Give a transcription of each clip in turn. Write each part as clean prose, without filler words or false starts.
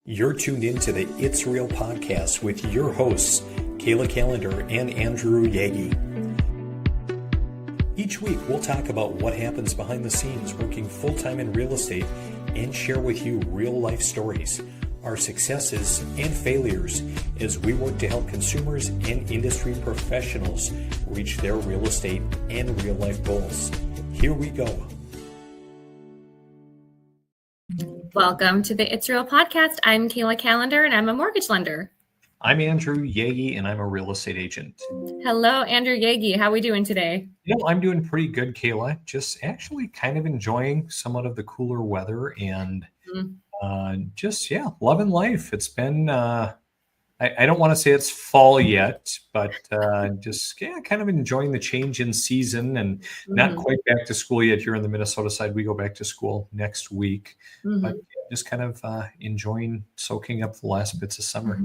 You're tuned in to the It's Real podcast with your hosts, Kayla Calendar and Andrew Yagi. Each week, we'll talk about what happens behind the scenes working full-time in real estate and share with you real-life stories, our successes and failures as we work to help consumers and industry professionals reach their real estate and real-life goals. Here we go. Welcome to the It's Real podcast. I'm Kayla Calendar and I'm a mortgage lender. I'm Andrew Yagi and I'm a real estate agent. Hello, Andrew Yagi. How are we doing today? I'm doing pretty good, Kayla. Just actually kind of enjoying somewhat of the cooler weather and loving life. It's been, I don't want to say it's fall yet, but kind of enjoying the change in season and not quite back to school yet here on the Minnesota side. We go back to school next week, but just kind of enjoying soaking up the last bits of summer.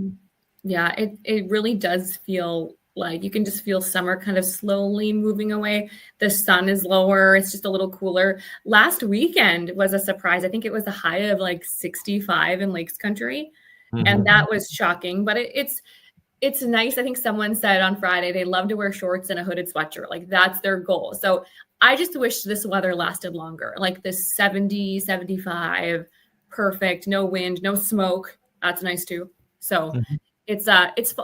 Yeah, it really does feel like you can just feel summer kind of slowly moving away. The sun is lower. It's just a little cooler. Last weekend was a surprise. I think it was a high of like 65 in Lakes Country. And that was shocking, but it's nice. I think someone said on Friday, they love to wear shorts and a hooded sweatshirt. Like that's their goal. So I just wish this weather lasted longer, like this 70, 75, perfect, no wind, no smoke. That's nice too. So it's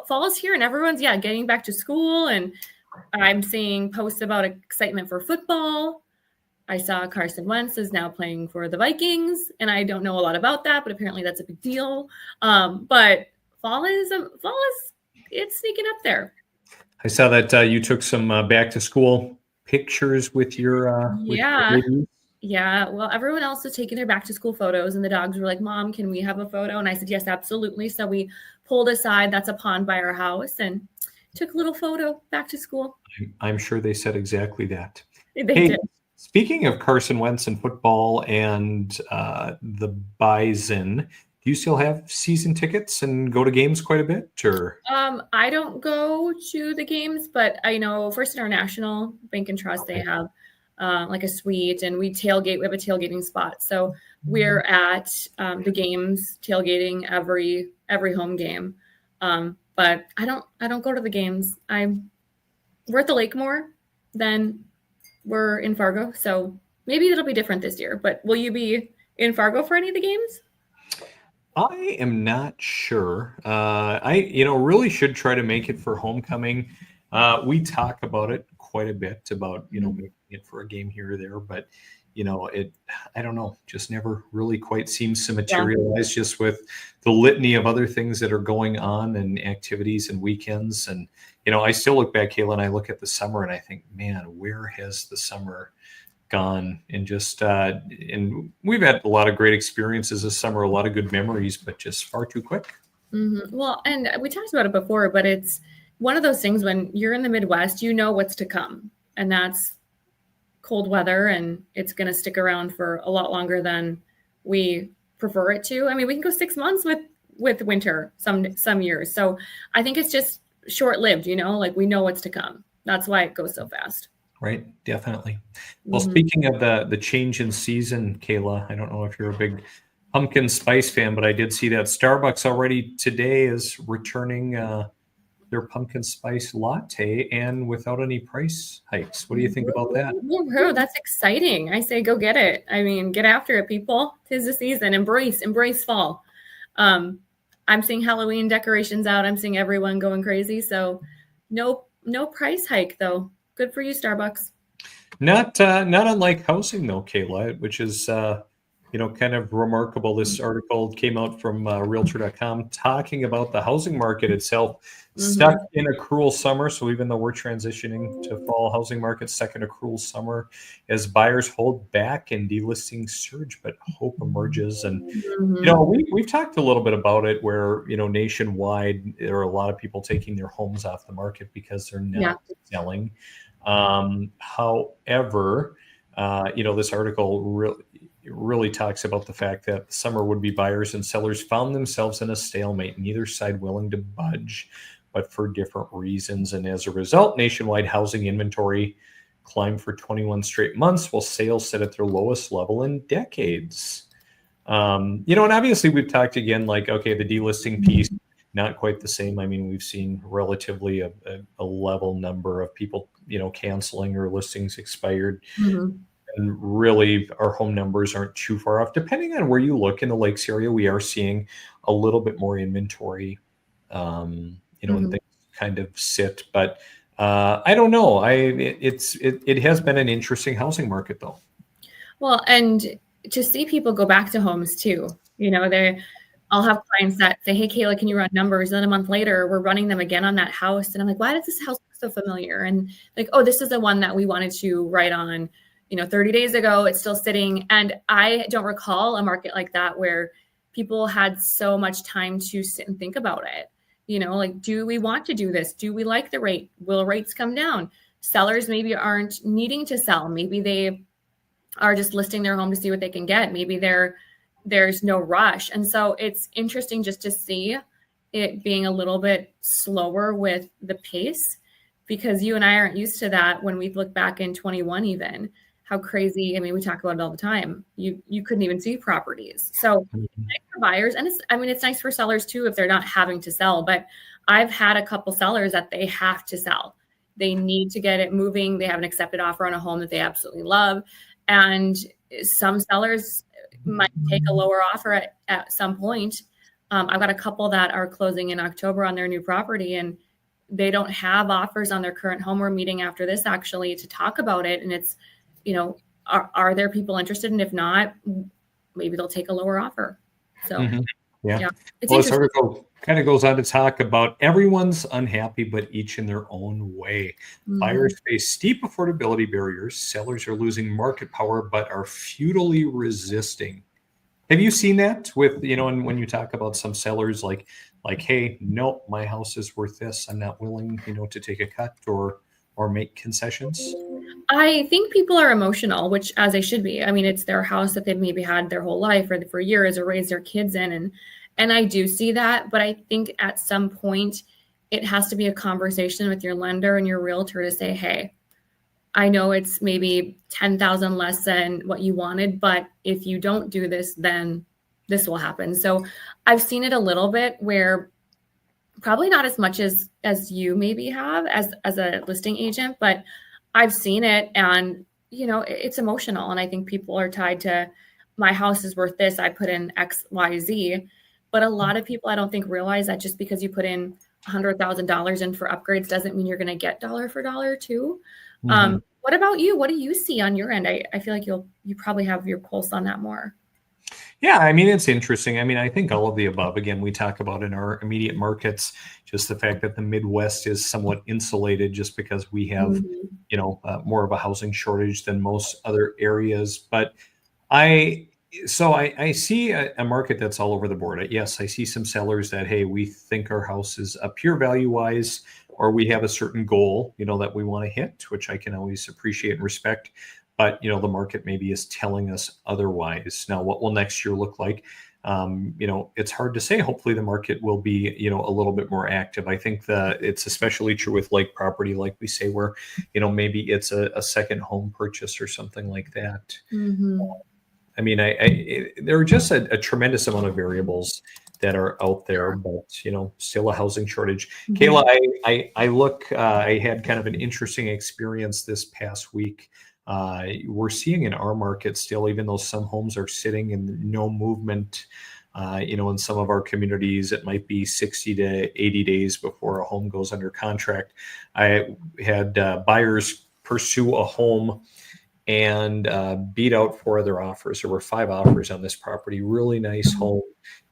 fall is here and everyone's getting back to school. And I'm seeing posts about excitement for football. I saw Carson Wentz is now playing for the Vikings, and I don't know a lot about that, but apparently that's a big deal. But fall is it's sneaking up there. I saw that you took some back to school pictures with your Yeah. Well, everyone else was taking their back to school photos, and the dogs were like, "Mom, can we have a photo?" And I said, "Yes, absolutely." So we pulled aside. That's a pond by our house, and took a little photo back to school. I'm sure they said exactly that. They did. Speaking of Carson Wentz and football and the Bison, do you still have season tickets and go to games quite a bit? Or I don't go to the games, but I know First International Bank and Trust, they have like a suite, and we tailgate. We have a tailgating spot, so we're at the games tailgating every home game. But I don't go to the games. We're at the lake more than we're in Fargo, so maybe it'll be different this year. But will you be in Fargo for any of the games? I am not sure. I really should try to make it for homecoming. We talk about it quite a bit about making it for a game here or there, but I don't know, just never really quite seems to materialize just with the litany of other things that are going on and activities and weekends. And, I still look back, Kayla, and I look at the summer and I think, man, where has the summer gone? And just, and we've had a lot of great experiences this summer, a lot of good memories, but just far too quick. Well, and we talked about it before, but it's one of those things when you're in the Midwest, you know what's to come, and that's cold weather, and it's going to stick around for a lot longer than we prefer it to. I mean, we can go 6 months with winter some years. So I think it's just short-lived, like we know what's to come. That's why it goes so fast. Right. Definitely. Well, speaking of the change in season, Kayla, I don't know if you're a big pumpkin spice fan, but I did see that Starbucks already today is returning their pumpkin spice latte and without any price hikes. What do you think about that? Ooh, that's exciting. I say go get it. I mean, get after it, people. 'Tis the season. Embrace fall. I'm seeing Halloween decorations out. I'm seeing everyone going crazy. So no price hike though. Good for you, Starbucks. Not unlike housing though, Kayla, which is kind of remarkable. This article came out from Realtor.com talking about the housing market itself stuck in a cruel summer. So even though we're transitioning to fall, housing market stuck in a cruel summer as buyers hold back and delisting surge, but hope emerges. And we've talked a little bit about it where nationwide there are a lot of people taking their homes off the market because they're not selling. However, this article really talks about the fact that summer would-be buyers and sellers found themselves in a stalemate, neither side willing to budge, but for different reasons. And as a result, nationwide housing inventory climbed for 21 straight months, while sales sit at their lowest level in decades. And obviously we've talked again, like, okay, the delisting piece, not quite the same. I mean, we've seen relatively a level number of people, canceling or listings expired. Mhm. And really, our home numbers aren't too far off. Depending on where you look in the Lakes area, we are seeing a little bit more inventory, and Mhm. things kind of sit. But I don't know. It has been an interesting housing market, though. Well, and to see people go back to homes too, I'll have clients that say, "Hey, Kayla, can you run numbers?" And then a month later, we're running them again on that house, and I'm like, "Why does this house look so familiar?" And like, "Oh, this is the one that we wanted to write on, 30 days ago. It's still sitting." And I don't recall a market like that where people had so much time to sit and think about it. Like, do we want to do this? Do we like the rate? Will rates come down? Sellers maybe aren't needing to sell. Maybe they are just listing their home to see what they can get. Maybe there's no rush. And so it's interesting just to see it being a little bit slower with the pace, because you and I aren't used to that when we look back in 21, even how crazy. I mean, we talk about it all the time. You couldn't even see properties. So it's nice for buyers, and it's nice for sellers too if they're not having to sell. But I've had a couple sellers that they have to sell. They need to get it moving. They have an accepted offer on a home that they absolutely love. And some sellers might take a lower offer at some point. I've got a couple that are closing in October on their new property, and they don't have offers on their current home. We're meeting after this actually to talk about it. And it's, are there people interested? And if not, maybe they'll take a lower offer. So Mhm. Yeah. it's Well, this interesting. article kind of goes on to talk about everyone's unhappy, but each in their own way. Mhm. Buyers face steep affordability barriers. Sellers are losing market power, but are futilely resisting. Have you seen that with, and when you talk about some sellers like, hey, nope, my house is worth this. I'm not willing, to take a cut or make concessions. I think people are emotional, which as they should be. I mean, it's their house that they've maybe had their whole life or for years or raised their kids in. And I do see that, but I think at some point it has to be a conversation with your lender and your realtor to say, hey, I know it's maybe 10,000 less than what you wanted, but if you don't do this, then this will happen. So I've seen it a little bit where probably not as much as you maybe have as a listing agent, but I've seen it, and it's emotional. And I think people are tied to, my house is worth this, I put in XYZ. But a lot of people, I don't think, realize that just because you put in $100,000 in for upgrades doesn't mean you're going to get dollar for dollar too. Mm-hmm. What about you? What do you see on your end? I feel like you probably have your pulse on that more. Yeah, I mean, it's interesting. I mean, I think all of the above, again, we talk about in our immediate markets, just the fact that the Midwest is somewhat insulated just because we have, Mhm. more of a housing shortage than most other areas. But I, I see a market that's all over the board. Yes, I see some sellers that, hey, we think our house is up here value wise, or we have a certain goal, that we want to hit, which I can always appreciate and respect. But the market maybe is telling us otherwise. Now, what will next year look like? It's hard to say. Hopefully, the market will be, a little bit more active. I think that it's especially true with lake property, like we say, where, maybe it's a second home purchase or something like that. Mhm. I mean, there are just a tremendous amount of variables that are out there, but still a housing shortage. Mhm. Kayla, I look. I had kind of an interesting experience this past week. We're seeing in our market still, even though some homes are sitting in no movement. In some of our communities, it might be 60 to 80 days before a home goes under contract. I had buyers pursue a home and beat out four other offers. There were five offers on this property. Really nice home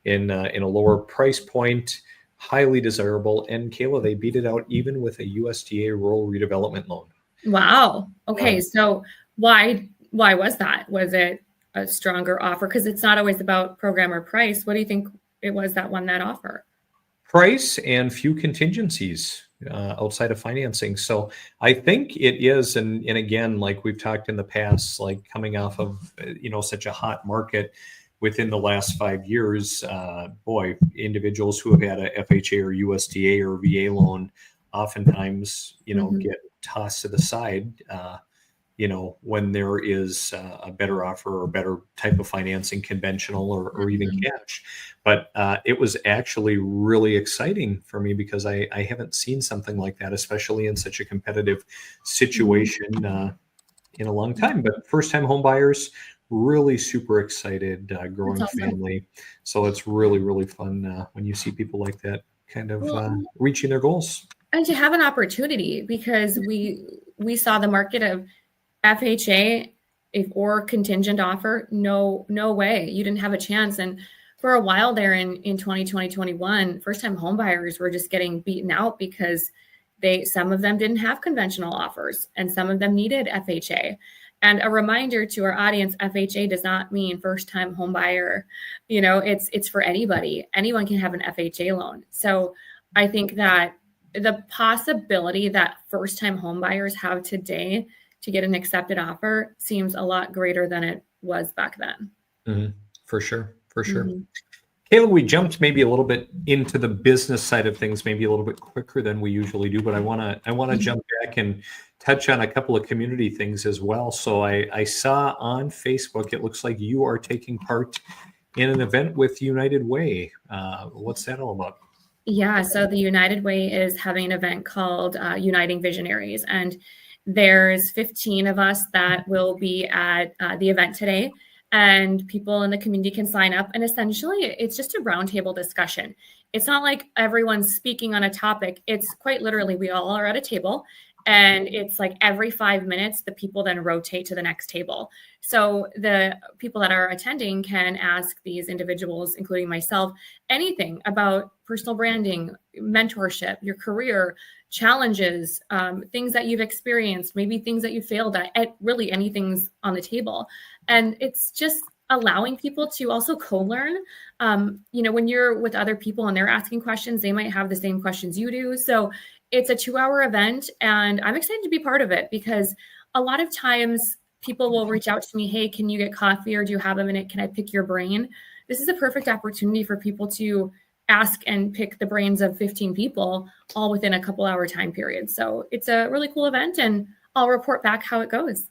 in a lower price point, highly desirable. And Kayla, they beat it out even with a USDA rural redevelopment loan. Wow. Okay. Um, So why was that? Was it a stronger offer? Because it's not always about program or price. What do you think it was that won that offer? Price and few contingencies outside of financing. So I think it is, and again, like we've talked in the past, like coming off of such a hot market within the last 5 years, boy, individuals who have had a FHA or USDA or VA loan, oftentimes Mhm. get tossed to the side. when there is a better offer or better type of financing, conventional or even cash. But it was actually really exciting for me because I haven't seen something like that, especially in such a competitive situation in a long time. But first time home buyers, really super excited, That's growing awesome. family. So it's really, really fun when you see people like that kind of Well, reaching their goals. and to have an opportunity, because we saw the market of FHA or contingent offer. No way, you didn't have a chance. And for a while there in 2020, 21, first time home buyers were just getting beaten out because some of them didn't have conventional offers and some of them needed FHA. And a reminder to our audience, FHA does not mean first time home buyer. It's for anybody. Anyone can have an FHA loan. So I think that the possibility that first time home buyers have today to get an accepted offer seems a lot greater than it was back then. Mm-hmm. For sure. For sure. Mm-hmm. Kayla, we jumped maybe a little bit into the business side of things, maybe a little bit quicker than we usually do, but I want to jump back and touch on a couple of community things as well. So I saw on Facebook, it looks like you are taking part in an event with United Way. What's that all about? Yeah, so the United Way is having an event called Uniting Visionaries, and there's 15 of us that will be at the event today, and people in the community can sign up. And essentially, it's just a roundtable discussion. It's not like everyone's speaking on a topic. It's quite literally, we all are at a table, and it's like every 5 minutes, the people then rotate to the next table. So the people that are attending can ask these individuals, including myself, anything about personal branding, mentorship, your career, challenges, things that you've experienced, maybe things that you failed at really anything's on the table. And it's just allowing people to also co-learn. When you're with other people and they're asking questions, they might have the same questions you do. So it's a 2-hour event, and I'm excited to be part of it because a lot of times people will reach out to me, hey, can you get coffee, or do you have a minute? Can I pick your brain? This is a perfect opportunity for people to ask and pick the brains of 15 people all within a couple hour time period. So it's a really cool event, and I'll report back how it goes.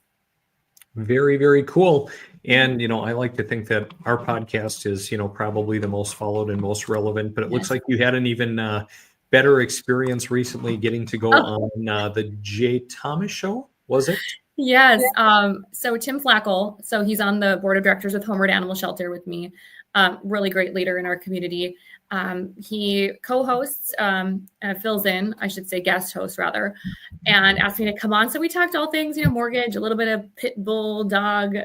Very, very cool. And, I like to think that our podcast is, probably the most followed and most relevant, but it looks like you had an even better experience recently getting to go on the Jay Thomas show, was it? Yes. So Tim Flackel, so he's on the board of directors with Homeward Animal Shelter with me. Really great leader in our community. He co-hosts, fills in, I should say guest host rather, and asked me to come on. So we talked all things, mortgage, a little bit of pit bull dog,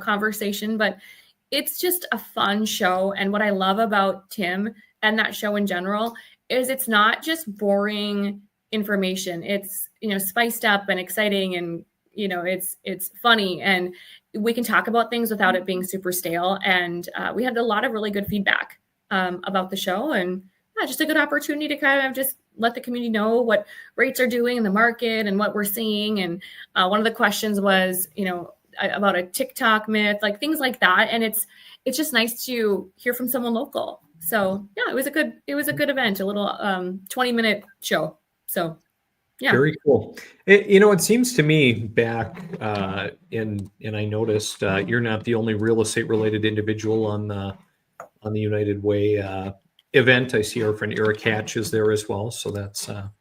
conversation, but it's just a fun show. And what I love about Tim and that show in general is it's not just boring information. It's, spiced up and exciting, and, it's funny, and we can talk about things without it being super stale. And we had a lot of really good feedback about the show, and just a good opportunity to kind of just let the community know what rates are doing in the market and what we're seeing. And one of the questions was, about a TikTok myth, like things like that. And it's just nice to hear from someone local. So yeah, it was a good event, a little 20-minute show. So yeah. Very cool. It seems to me back and I noticed you're not the only real estate related individual on the United Way event. I see our friend Eric Hatch is there as well. So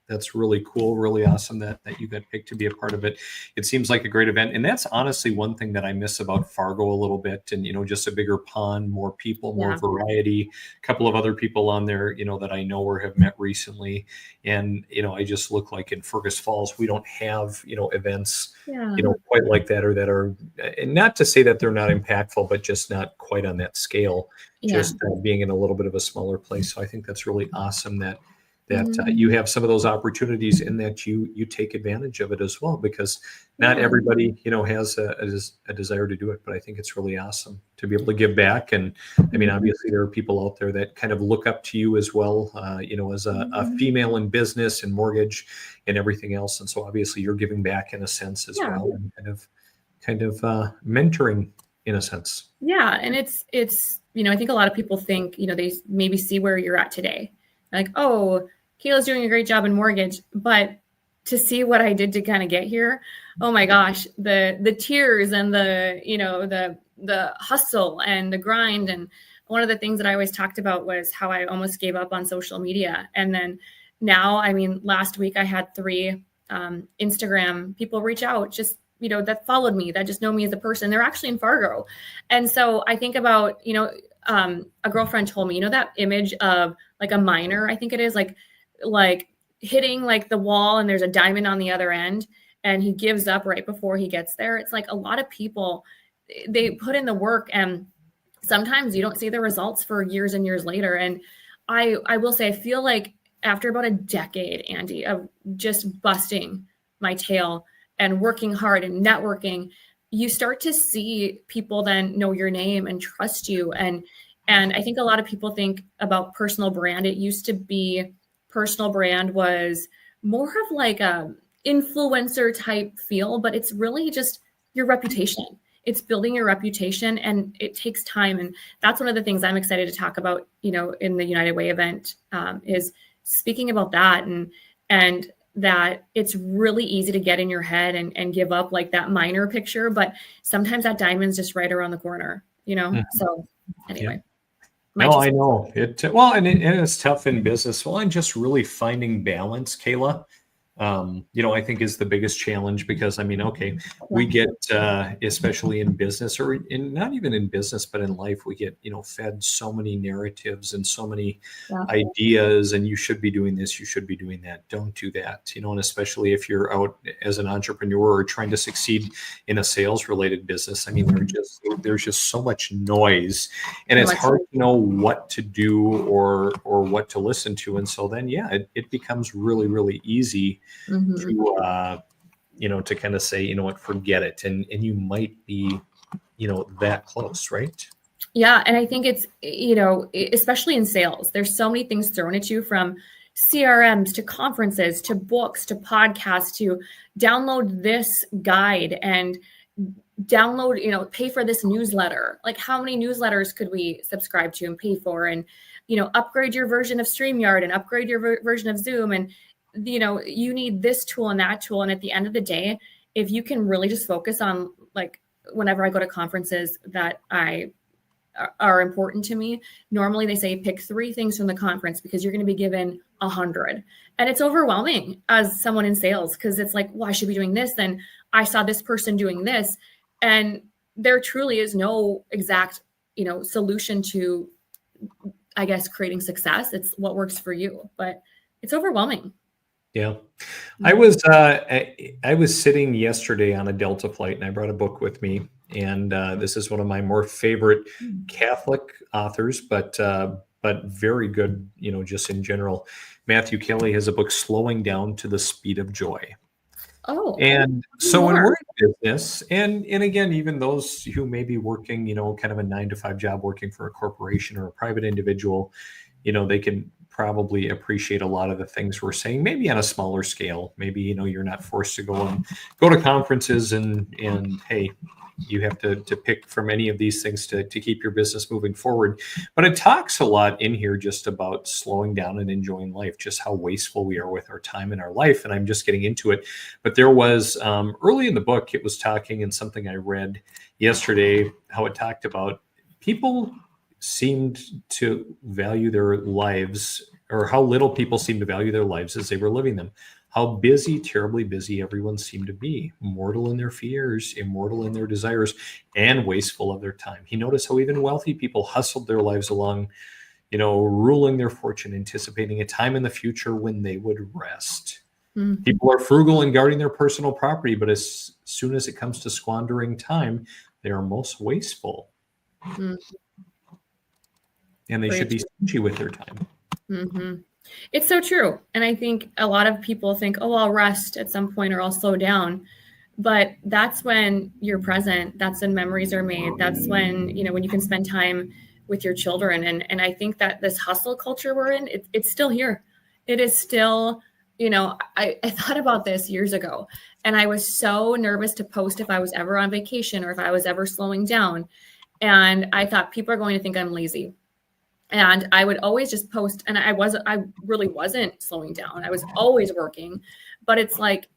that's really cool, really awesome that you got picked to be a part of it. It seems like a great event. And that's honestly one thing that I miss about Fargo a little bit. And, just a bigger pond, more people, more variety, a couple of other people on there, that I know or have met recently. And, I just look like in Fergus Falls, we don't have, events, quite like that, or that are, and not to say that they're not impactful, but just not quite on that scale, just being in a little bit of a smaller place. So I think that's really awesome that you have some of those opportunities and that you take advantage of it as well, because not everybody, has a desire to do it, but I think it's really awesome to be able to give back. And I mean, obviously there are people out there that kind of look up to you as well, as a female in business and mortgage and everything else. And so obviously you're giving back in a sense as well, and kind of mentoring in a sense. Yeah. And it's, I think a lot of people think, they maybe see where you're at today. Like, oh, Kayla's doing a great job in mortgage, but to see what I did to kind of get here. Oh my gosh, the tears and the hustle and the grind. And one of the things that I always talked about was how I almost gave up on social media. And then now, I mean, last week I had 3 Instagram people reach out, just, that followed me, that just know me as a person. They're actually in Fargo. And so I think about, a girlfriend told me, that image of like a miner, I think it is like hitting like the wall and there's a diamond on the other end and he gives up right before he gets there. It's like a lot of people, they put in the work and sometimes you don't see the results for years and years later. And I will say, I feel like after about a decade, Andy, of just busting my tail and working hard and networking, you start to see people then know your name and trust you. And I think a lot of people think about personal brand. It used to be personal brand was more of like a influencer type feel, but it's really just your reputation. It's building your reputation and it takes time. And that's one of the things I'm excited to talk about, in the United Way event, is speaking about that and that it's really easy to get in your head and give up like that minor picture, but sometimes that diamond's just right around the corner, So anyway. Yeah. No, I know it. Well, and it's tough in business. Well, and just really finding balance, Kayla, I think is the biggest challenge because, I mean, okay, we get, especially in business or in not even in business, but in life, we get, fed so many narratives and so many ideas and you should be doing this, you should be doing that. Don't do that, and especially if you're out as an entrepreneur or trying to succeed in a sales related business. I mean, there's just so much noise and it's hard to know what to do or what to listen to. And so then, it becomes really, really easy to kind of say, what, forget it. And you might be, that close, right? Yeah. And I think it's, especially in sales, there's so many things thrown at you from CRMs to conferences, to books, to podcasts, to download this guide and download, pay for this newsletter. Like how many newsletters could we subscribe to and pay for? And, upgrade your version of StreamYard and upgrade your version of Zoom. And, you need this tool and that tool. And at the end of the day, if you can really just focus on, like, whenever I go to conferences that are important to me, normally they say pick 3 things from the conference because you're going to be given 100. And it's overwhelming as someone in sales because it's like, well, I should be doing this. And I saw this person doing this. And there truly is no exact, solution to, I guess, creating success. It's what works for you, but it's overwhelming. Yeah. I was sitting yesterday on a Delta flight and I brought a book with me. And this is one of my more favorite Catholic authors, but very good, just in general. Matthew Kelly has a book, Slowing Down to the Speed of Joy. Oh. And so when we're in business, and again, even those who may be working, kind of a 9-to-5 job working for a corporation or a private individual, they can probably appreciate a lot of the things we're saying, maybe on a smaller scale. Maybe, you're not forced to go to conferences and hey, you have to pick from any of these things to keep your business moving forward. But it talks a lot in here just about slowing down and enjoying life, just how wasteful we are with our time in our life. And I'm just getting into it. But there was early in the book, it was talking, and something I read yesterday, how it talked about people seemed to value their lives, or how little people seemed to value their lives as they were living them. How busy, terribly busy everyone seemed to be, mortal in their fears, immortal in their desires, and wasteful of their time. He noticed how even wealthy people hustled their lives along, ruling their fortune, anticipating a time in the future when they would rest. Mm-hmm. People are frugal in guarding their personal property, but as soon as it comes to squandering time, they are most wasteful. Mm-hmm. And they should be stingy with their time. Mm-hmm. It's so true. And I think a lot of people think, oh, I'll rest at some point or I'll slow down. But that's when you're present. That's when memories are made. That's when, when you can spend time with your children. And I think that this hustle culture we're in, it's still here. It is still, I thought about this years ago and I was so nervous to post if I was ever on vacation or if I was ever slowing down. And I thought people are going to think I'm lazy. And I would always just post, and I really wasn't slowing down. I was always working, but it's like,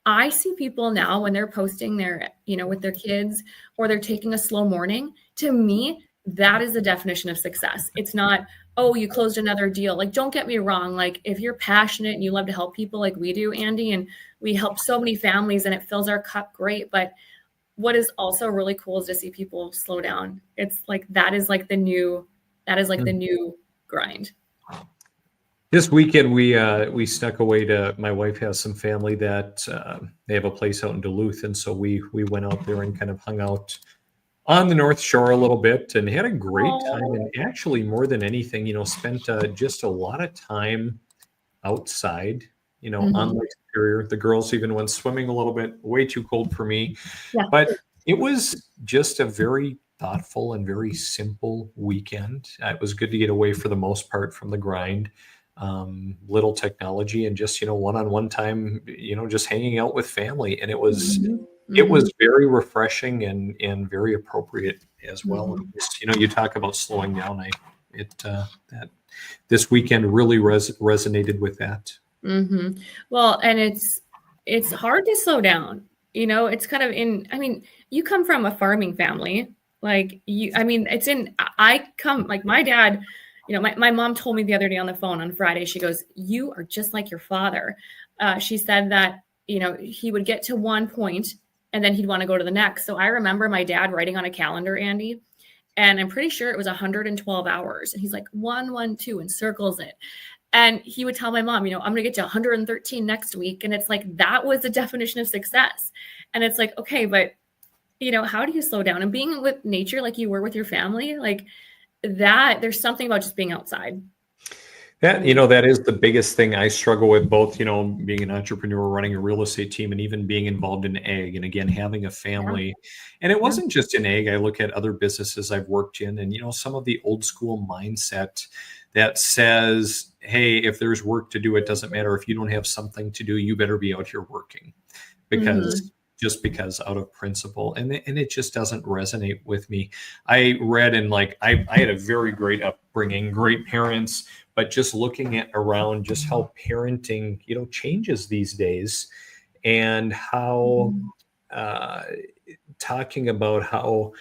I see people now when they're posting their, with their kids, or they're taking a slow morning. To me, that is the definition of success. It's not, oh, you closed another deal. Like, don't get me wrong. Like, if you're passionate and you love to help people like we do, Andy, and we help so many families and it fills our cup, great. But what is also really cool is to see people slow down. It's like, that is like the new grind. This weekend, we snuck away to, my wife has some family that they have a place out in Duluth. And so we went out there and kind of hung out on the North Shore a little bit and had a great time. And actually, more than anything, spent just a lot of time outside, on Lake Superior. The girls even went swimming a little bit, way too cold for me. Yeah. But it was just a very thoughtful and very simple weekend. It was good to get away for the most part from the grind. Little technology and just, one-on-one time, just hanging out with family. And it was very refreshing and very appropriate as well. You talk about slowing down. That this weekend really resonated with that. Well, and it's hard to slow down. It's kind of you come from a farming family. Like I come, like my dad, my mom told me the other day on the phone on Friday, she goes, "You are just like your father." She said that, he would get to one point and then he'd want to go to the next. So I remember my dad writing on a calendar, Andy, and I'm pretty sure it was 112 hours. And he's like, 112 and circles it. And he would tell my mom, I'm going to get to 113 next week. And it's like, that was the definition of success. And it's like, okay, but how do you slow down? And being with nature, like you were with your family, like that, there's something about just being outside. That is the biggest thing I struggle with, both, being an entrepreneur, running a real estate team, and even being involved in ag. And again, having a family. Yeah. And it wasn't just in ag. I look at other businesses I've worked in, and, some of the old school mindset that says, hey, if there's work to do, it doesn't matter. If you don't have something to do, you better be out here working, because because out of principle, and it just doesn't resonate with me. I read, and I had a very great upbringing, great parents, but just looking at around just how parenting, changes these days, and how talking about how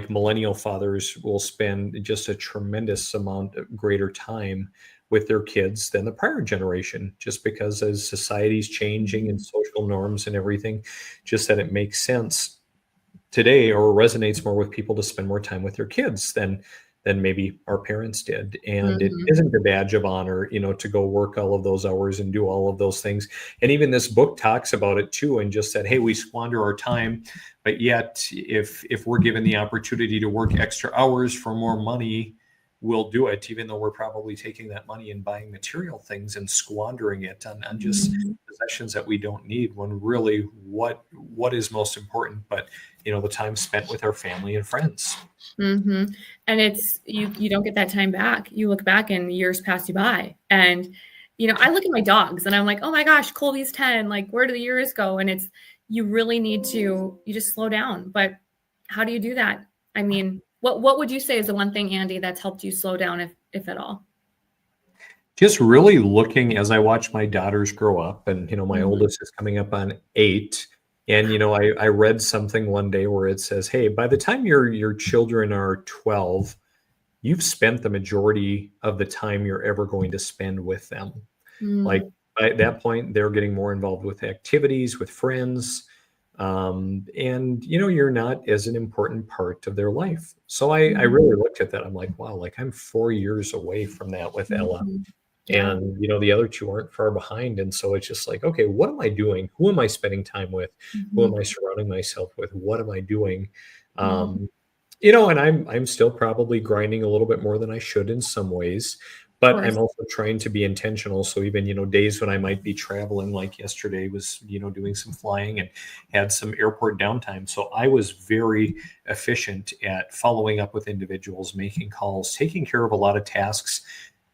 millennial fathers will spend just a tremendous amount of greater time with their kids than the prior generation, just because as society's changing and social norms and everything, just that it makes sense today, or resonates more with people, to spend more time with their kids than maybe our parents did. And it isn't a badge of honor, to go work all of those hours and do all of those things. And even this book talks about it too, and just said, hey, we squander our time, but yet if we're given the opportunity to work extra hours for more money, we'll do it, even though we're probably taking that money and buying material things and squandering it on just possessions that we don't need, when really what is most important, but the time spent with our family and friends. And it's, you don't get that time back. You look back and years pass you by. And, I look at my dogs and I'm like, oh my gosh, Colby's 10, like, where do the years go? And it's, you really need to, you just slow down. But how do you do that? I mean, what would you say is the one thing, Andy, that's helped you slow down, if at all? Just really looking, as I watch my daughters grow up, and, my oldest is coming up on 8. And, I read something one day where it says, hey, by the time your children are 12, you've spent the majority of the time you're ever going to spend with them. Like, at that point, they're getting more involved with activities, with friends. And, you're not as an important part of their life. So I really looked at that. I'm like, wow, I'm 4 years away from that with Ella. And, the other two aren't far behind. And so it's just like, okay, what am I doing? Who am I spending time with? Who am I surrounding myself with? What am I doing? And I'm still probably grinding a little bit more than I should in some ways, but I'm also trying to be intentional. So even, days when I might be traveling, like yesterday was, doing some flying and had some airport downtime. So I was very efficient at following up with individuals, making calls, taking care of a lot of tasks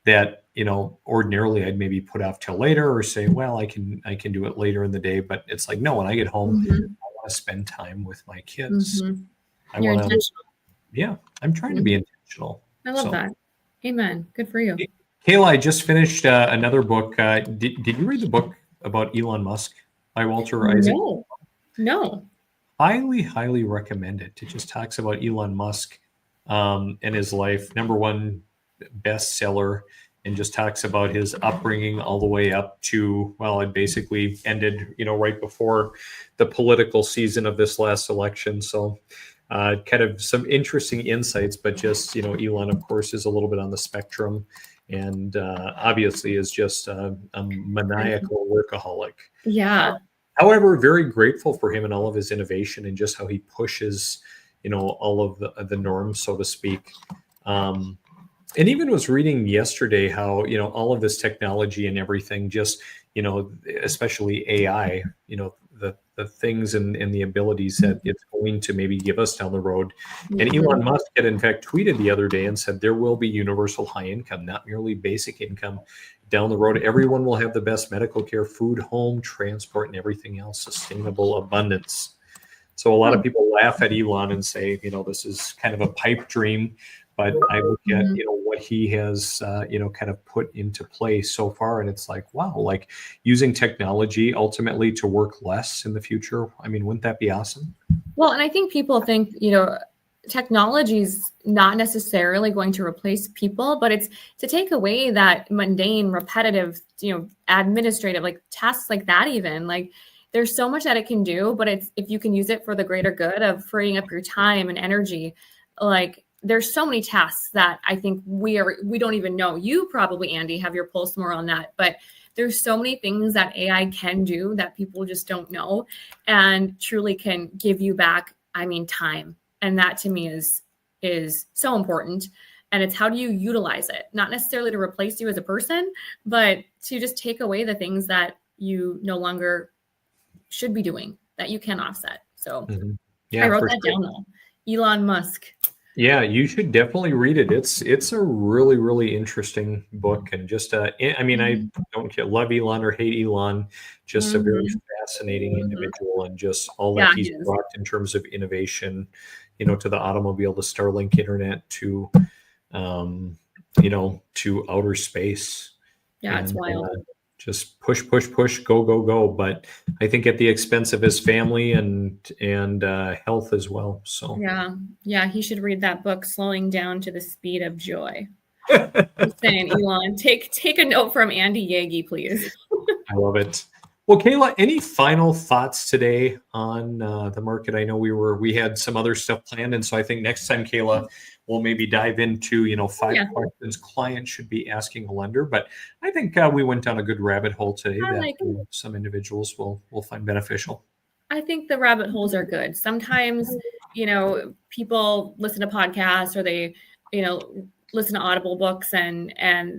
that, ordinarily I'd maybe put off till later, or say, well, I can do it later in the day. But it's like, no, when I get home, I want to spend time with my kids. You're intentional. Yeah, I'm trying to be intentional. I love that. Amen. Good for you. Kayla, I just finished another book. Did you read the book about Elon Musk by Walter Isaac? No. Highly recommend it. It just talks about Elon Musk and his life. #1 bestseller, and just talks about his upbringing all the way up to, well, it basically ended, right before the political season of this last election. So kind of some interesting insights, but just, Elon, of course, is a little bit on the spectrum, and obviously is just a maniacal workaholic. Yeah. However, very grateful for him and all of his innovation and just how he pushes, all of the norms, so to speak. And even was reading yesterday how, all of this technology and everything, just, especially AI, the things and the abilities that it's going to maybe give us down the road. And Elon Musk had in fact tweeted the other day and said there will be universal high income, not merely basic income down the road. Everyone will have the best medical care, food, home, transport, and everything else, sustainable abundance. So a lot of people laugh at Elon and say, this is kind of a pipe dream. But I look at, what he has, kind of put into play so far. And it's like, wow, like using technology ultimately to work less in the future. I mean, wouldn't that be awesome? Well, and I think people think, technology is not necessarily going to replace people, but it's to take away that mundane, repetitive, administrative, like tasks like that, even like there's so much that it can do, but it's, if you can use it for the greater good of freeing up your time and energy, like there's so many tasks that I think we don't even know. You probably, Andy, have your pulse more on that, but there's so many things that AI can do that people just don't know and truly can give you back, time. And that to me is so important. And it's how do you utilize it? Not necessarily to replace you as a person, but to just take away the things that you no longer should be doing that you can offset. So yeah, I wrote that down though. Elon Musk. Yeah, you should definitely read it. It's a really interesting book, and just I don't love Elon or hate Elon, just a very fascinating individual, and just all that he's brought in terms of innovation, to the automobile, the Starlink internet, to to outer space. Yeah, it's wild. Just push, go. But I think at the expense of his family and health as well. So yeah, he should read that book, Slowing Down to the Speed of Joy. I'm saying, Elon, take a note from Andy Yagi, please. I love it. Well, Kayla, any final thoughts today on the market? I know we had some other stuff planned, and so I think next time, Kayla, we'll maybe dive into 5 questions clients should be asking a lender. But I think we went down a good rabbit hole today that some individuals will find beneficial. I think the rabbit holes are good. Sometimes people listen to podcasts or they listen to Audible books and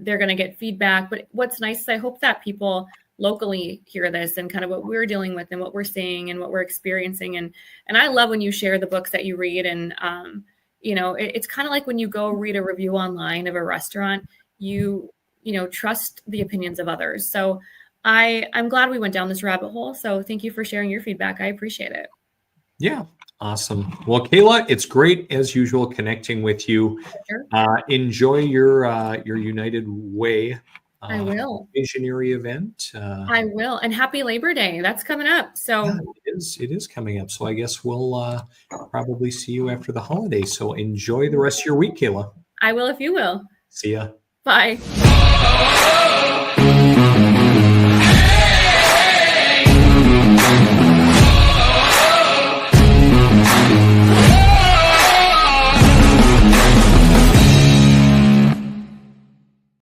they're going to get feedback. But what's nice is I hope that people locally hear this and kind of what we're dealing with and what we're seeing and what we're experiencing. And I love when you share the books that you read. And, it's kind of like when you go read a review online of a restaurant, you trust the opinions of others. So I'm glad we went down this rabbit hole. So thank you for sharing your feedback. I appreciate it. Yeah. Awesome. Well, Kayla, it's great as usual connecting with you. Sure. Enjoy your United Way. I will. Visionary event. I will. And happy Labor Day. That's coming up. So it is coming up. So I guess we'll probably see you after the holiday. So enjoy the rest of your week, Kayla. I will if you will. See ya. Bye.